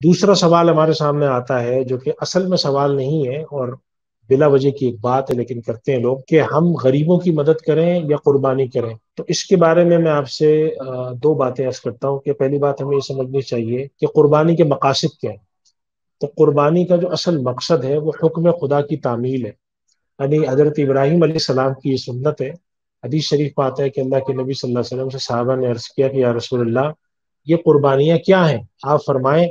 دوسرا سوال ہمارے سامنے آتا ہے جو کہ اصل میں سوال نہیں ہے اور بلا وجہ کی ایک بات ہے، لیکن کرتے ہیں لوگ، کہ ہم غریبوں کی مدد کریں یا قربانی کریں۔ تو اس کے بارے میں آپ سے دو باتیں عرض کرتا ہوں کہ پہلی بات ہمیں یہ سمجھنی چاہیے کہ قربانی کے مقاصد کیا ہیں۔ تو قربانی کا جو اصل مقصد ہے وہ حکم خدا کی تعمیل ہے، یعنی حضرت ابراہیم علیہ السلام کی یہ سنت ہے۔ حدیث شریف میں آتا ہے کہ اللہ کے نبی صلی اللہ علیہ وسلم سے صحابہ نے عرض کیا کہ یا رسول اللہ، یہ قربانیاں کیا ہیں؟ آپ فرمائیں۔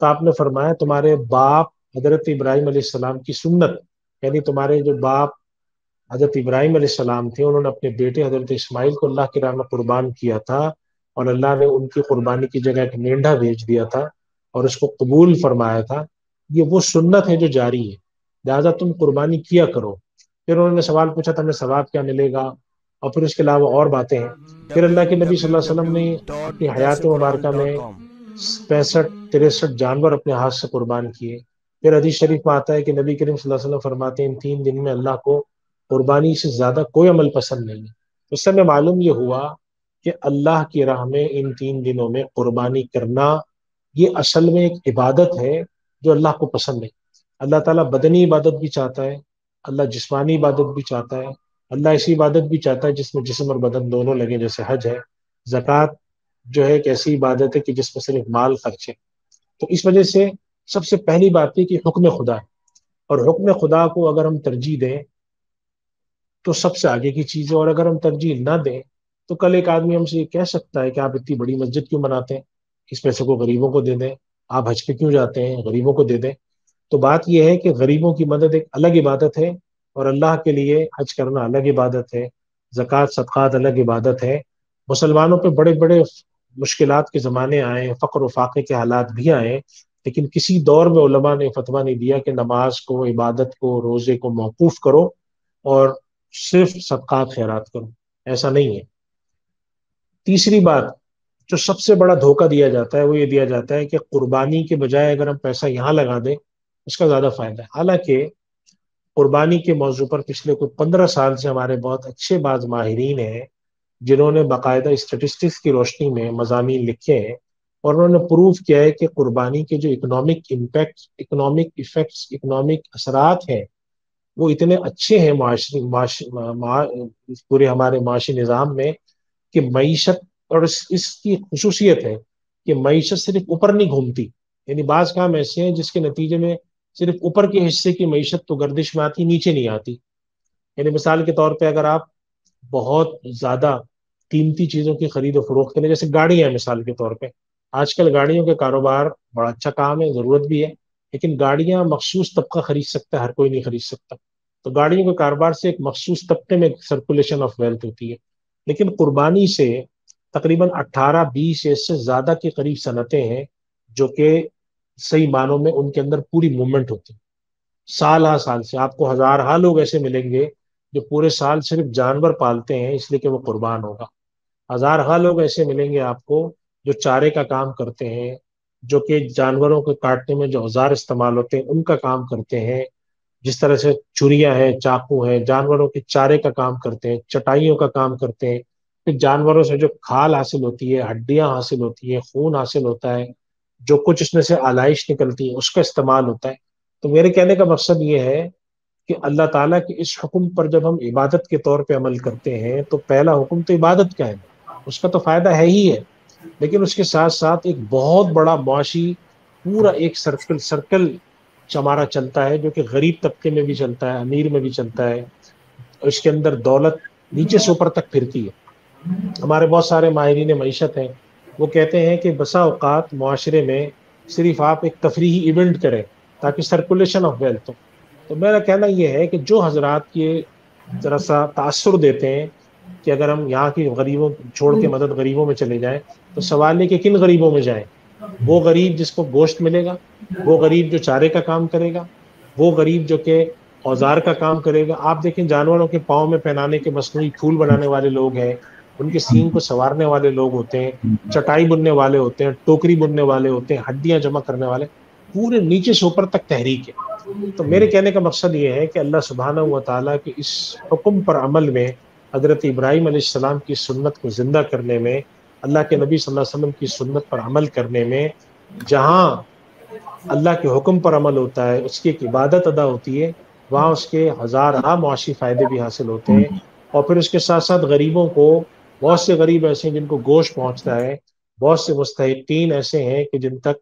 تو آپ نے فرمایا تمہارے باپ حضرت ابراہیم علیہ السلام کی سنت، یعنی تمہارے جو باپ حضرت ابراہیم علیہ السلام تھے، انہوں نے اپنے بیٹے حضرت اسماعیل کو اللہ کی راہ میں قربان کیا تھا، اور اللہ نے ان کی قربانی کی جگہ ایک مینڈھا بھیج دیا تھا اور اس کو قبول فرمایا تھا۔ یہ وہ سنت ہے جو جاری ہے، لہٰذا تم قربانی کیا کرو۔ پھر انہوں نے سوال پوچھا تھا ہمیں ثواب کیا ملے گا، اور پھر اس کے علاوہ اور باتیں ہیں۔ پھر اللہ کے نبی صلی اللہ علیہ وسلم نے اپنی حیات مبارکہ میں 65-63 جانور اپنے ہاتھ سے قربان کیے۔ پھر حدیث شریف میں آتا ہے کہ نبی کریم صلی اللہ علیہ وسلم فرماتے ہیں ان 3 دن میں اللہ کو قربانی سے زیادہ کوئی عمل پسند نہیں ہے۔ اس سے ہمیں معلوم یہ ہوا کہ اللہ کی راہ میں ان 3 دنوں میں قربانی کرنا یہ اصل میں ایک عبادت ہے جو اللہ کو پسند ہے۔ اللہ تعالیٰ بدنی عبادت بھی چاہتا ہے، اللہ جسمانی عبادت بھی چاہتا ہے، اللہ ایسی عبادت بھی چاہتا ہے جس میں جسم اور بدن دونوں لگیں، جیسے حج ہے۔ زکوٰۃ جو ہے ایک ایسی عبادت ہے کہ جس میں صرف مال خرچ ہے۔ تو اس وجہ سے سب سے پہلی بات یہ کہ حکم خدا ہے، اور حکم خدا کو اگر ہم ترجیح دیں تو سب سے آگے کی چیز ہے، اور اگر ہم ترجیح نہ دیں تو کل ایک آدمی ہم سے یہ کہہ سکتا ہے کہ آپ اتنی بڑی مسجد کیوں بناتے ہیں، اس پیسے کو غریبوں کو دے دیں، آپ حج پہ کیوں جاتے ہیں، غریبوں کو دے دیں۔ تو بات یہ ہے کہ غریبوں کی مدد ایک الگ عبادت ہے، اور اللہ کے لیے حج کرنا الگ عبادت ہے، زکوٰۃ صدقات الگ عبادت ہے۔ مسلمانوں پہ بڑے بڑے مشکلات کے زمانے آئے، فقر و فاقے کے حالات بھی آئے، لیکن کسی دور میں علماء نے فتویٰ نہیں دیا کہ نماز کو، عبادت کو، روزے کو موقوف کرو اور صرف صدقات خیرات کرو، ایسا نہیں ہے۔ تیسری بات جو سب سے بڑا دھوکہ دیا جاتا ہے وہ یہ دیا جاتا ہے کہ قربانی کے بجائے اگر ہم پیسہ یہاں لگا دیں اس کا زیادہ فائدہ ہے۔ حالانکہ قربانی کے موضوع پر پچھلے کوئی 15 سال سے ہمارے بہت اچھے بعض ماہرین ہیں جنہوں نے باقاعدہ اسٹیٹسٹکس کی روشنی میں مضامین لکھے ہیں، اور انہوں نے پروف کیا ہے کہ قربانی کے جو economic impact, economic effects, economic اثرات ہیں وہ اتنے اچھے ہیں پورے ہمارے معاشی نظام میں، کہ معیشت، اور اس کی خصوصیت ہے کہ معیشت صرف اوپر نہیں گھومتی، یعنی بعض کام ایسے ہیں جس کے نتیجے میں صرف اوپر کے حصے کی معیشت تو گردش میں آتی، نیچے نہیں آتی۔ یعنی مثال کے طور پہ اگر آپ بہت زیادہ قیمتی چیزوں کی خرید و فروخت کریں، جیسے گاڑیاں مثال کے طور پہ، آج کل گاڑیوں کے کاروبار بڑا اچھا کام ہے، ضرورت بھی ہے، لیکن گاڑیاں مخصوص طبقہ خرید سکتا ہے، ہر کوئی نہیں خرید سکتا۔ تو گاڑیوں کے کاروبار سے ایک مخصوص طبقے میں سرکولیشن آف ویلتھ ہوتی ہے، لیکن قربانی سے تقریباً 18-20 یا اس سے زیادہ کے قریب صنعتیں ہیں جو کہ صحیح معنوں میں ان کے اندر پوری موومنٹ ہوتی ہے۔ سال ہر سال سے آپ کو ہزارہا لوگ ایسے ملیں گے جو پورے سال صرف جانور پالتے ہیں اس لیے کہ وہ قربان ہوگا۔ ہزارہا لوگ ایسے ملیں گے آپ کو جو چارے کا کام کرتے ہیں، جو کہ جانوروں کو کاٹنے میں جو اوزار استعمال ہوتے ہیں ان کا کام کرتے ہیں، جس طرح سے چھریاں ہیں، چاقو ہیں، جانوروں کے چارے کا کام کرتے ہیں، چٹائیوں کا کام کرتے ہیں، پھر جانوروں سے جو کھال حاصل ہوتی ہے، ہڈیاں حاصل ہوتی ہیں، خون حاصل ہوتا ہے، جو کچھ اس میں سے آلائش نکلتی ہے اس کا استعمال ہوتا ہے۔ تو میرے کہنے کا مقصد یہ ہے کہ اللہ تعالیٰ کے اس حکم پر جب ہم عبادت کے طور پہ عمل کرتے ہیں تو پہلا حکم تو عبادت کا ہے، اس کا تو فائدہ ہے ہی ہے، لیکن اس کے ساتھ ساتھ ایک بہت بڑا معاشی پورا ایک سرکل ہمارا چلتا ہے جو کہ غریب طبقے میں بھی چلتا ہے، امیر میں بھی چلتا ہے، اس کے اندر دولت نیچے سے اوپر تک پھرتی ہے۔ ہمارے بہت سارے ماہرین معیشت ہیں، وہ کہتے ہیں کہ بسا اوقات معاشرے میں صرف آپ ایک تفریحی ایونٹ کریں تاکہ سرکولیشن آف ویلتھ ہو۔ تو میرا کہنا یہ ہے کہ جو حضرات یہ ذرا سا تاثر دیتے ہیں کہ اگر ہم یہاں کی غریبوں چھوڑ کے مدد غریبوں میں چلے جائیں، تو سوال ہے کہ کن غریبوں میں جائیں؟ وہ غریب جس کو گوشت ملے گا، وہ غریب جو چارے کا کام کرے گا، وہ غریب جو کہ اوزار کا کام کرے گا۔ آپ دیکھیں جانوروں کے پاؤں میں پہنانے کے مصنوعی پھول بنانے والے لوگ ہیں، ان کے سینگ کو سنوارنے والے لوگ ہوتے ہیں، چٹائی بننے والے ہوتے ہیں، ٹوکری بننے والے ہوتے ہیں، ہڈیاں جمع کرنے والے، پورے نیچے سے اوپر تک تحریک ہے۔ تو میرے کہنے کا مقصد یہ ہے کہ اللہ سبحانہ و تعالیٰ کے اس حکم پر عمل میں، حضرت ابراہیم علیہ السلام کی سنت کو زندہ کرنے میں، اللہ کے نبی صلی اللہ علیہ وسلم کی سنت پر عمل کرنے میں، جہاں اللہ کے حکم پر عمل ہوتا ہے، اس کی ایک عبادت ادا ہوتی ہے، وہاں اس کے ہزارہ معاشی فائدے بھی حاصل ہوتے ہیں۔ اور پھر اس کے ساتھ ساتھ غریبوں کو، بہت سے غریب ایسے ہیں جن کو گوشت پہنچتا ہے، بہت سے مستحقین ایسے ہیں کہ جن تک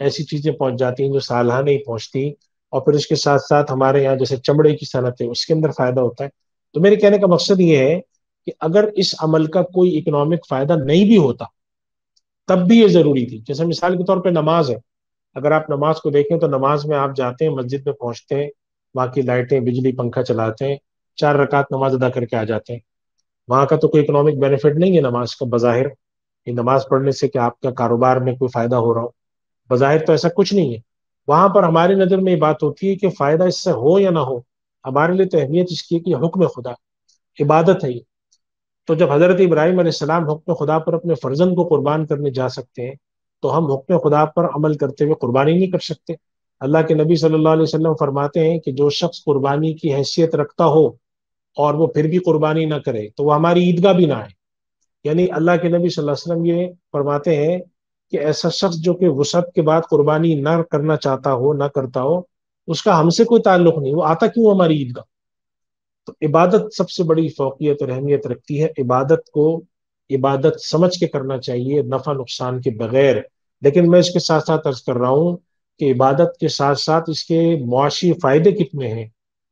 ایسی چیزیں پہنچ جاتی ہیں جو سالہ نہیں پہنچتی۔ اور پھر اس کے ساتھ ساتھ ہمارے یہاں جیسے چمڑے کی صنعت ہے، اس کے اندر فائدہ ہوتا ہے۔ تو میرے کہنے کا مقصد یہ ہے کہ اگر اس عمل کا کوئی اکنامک فائدہ نہیں بھی ہوتا تب بھی یہ ضروری تھی۔ جیسے مثال کے طور پہ نماز ہے، اگر آپ نماز کو دیکھیں تو نماز میں آپ جاتے ہیں، مسجد میں پہنچتے ہیں، وہاں کی لائٹیں، بجلی، پنکھا چلاتے ہیں، 4 رکعت نماز ادا کر کے آ جاتے ہیں۔ وہاں کا تو کوئی اکنامک بینیفٹ نہیں ہے نماز کا بظاہر، یہ نماز پڑھنے سے کہ آپ کا کاروبار میں کوئی فائدہ ہو رہا ہو، بظاہر تو ایسا کچھ نہیں ہے۔ وہاں پر ہماری نظر میں یہ بات ہوتی ہے کہ فائدہ اس سے ہو یا نہ ہو، ہمارے لیے تو اہمیت اس کی ہے کہ یہ حکم خدا، عبادت ہے یہ۔ تو جب حضرت ابراہیم علیہ السلام حکم خدا پر اپنے فرزند کو قربان کرنے جا سکتے ہیں، تو ہم حکم خدا پر عمل کرتے ہوئے قربانی نہیں کر سکتے؟ اللہ کے نبی صلی اللہ علیہ وسلم فرماتے ہیں کہ جو شخص قربانی کی حیثیت رکھتا ہو اور وہ پھر بھی قربانی نہ کرے تو وہ ہماری عیدگاہ بھی نہ آئے۔ یعنی اللہ کے نبی صلی اللہ علیہ وسلم یہ فرماتے ہیں کہ ایسا شخص جو کہ وسعت کے بعد قربانی نہ کرنا چاہتا ہو، نہ کرتا ہو، اس کا ہم سے کوئی تعلق نہیں، وہ آتا کیوں ہماری عیدگاہ؟ تو عبادت سب سے بڑی فوقیت اور اہمیت رکھتی ہے۔ عبادت کو عبادت سمجھ کے کرنا چاہیے، نفع نقصان کے بغیر۔ لیکن میں اس کے ساتھ ساتھ عرض کر رہا ہوں کہ عبادت کے ساتھ ساتھ اس کے معاشی فائدے کتنے ہیں،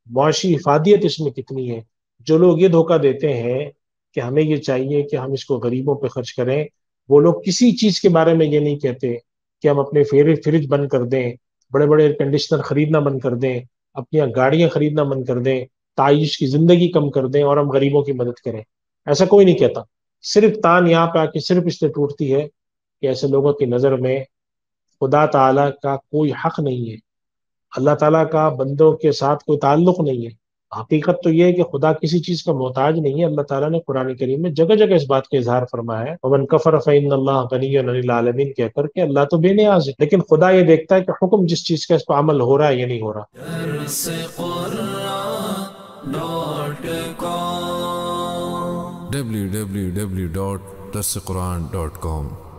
معاشی افادیت اس میں کتنی ہے۔ جو لوگ یہ دھوکہ دیتے ہیں کہ ہمیں یہ چاہیے کہ ہم اس کو غریبوں پہ خرچ کریں، وہ لوگ کسی چیز کے بارے میں یہ نہیں کہتے کہ ہم اپنے فریج بند کر دیں، بڑے بڑے ایئر کنڈیشنر خریدنا بند کر دیں، اپنی گاڑیاں خریدنا بند کر دیں، تعیش کی زندگی کم کر دیں اور ہم غریبوں کی مدد کریں۔ ایسا کوئی نہیں کہتا۔ صرف تان یہاں پہ آ کے صرف اس لیے ٹوٹتی ہے کہ ایسے لوگوں کی نظر میں خدا تعالیٰ کا کوئی حق نہیں ہے، اللہ تعالیٰ کا بندوں کے ساتھ کوئی تعلق نہیں ہے۔ حقیقت تو یہ ہے کہ خدا کسی چیز کا محتاج نہیں ہے۔ اللہ تعالیٰ نے قرآن کریم میں جگہ جگہ اس بات کا اظہار فرمایا ہے، وَمَن كَفَرَ فَإِنَّ اللَّهَ غَنِيٌّ عَنِ الْعَالَمِينَ، کہہ کر کہ اللہ تو بے نیاز ہے، لیکن خدا یہ دیکھتا ہے کہ حکم جس چیز کا اس پہ عمل ہو رہا ہے یا نہیں ہو رہا۔ www.darsequran.com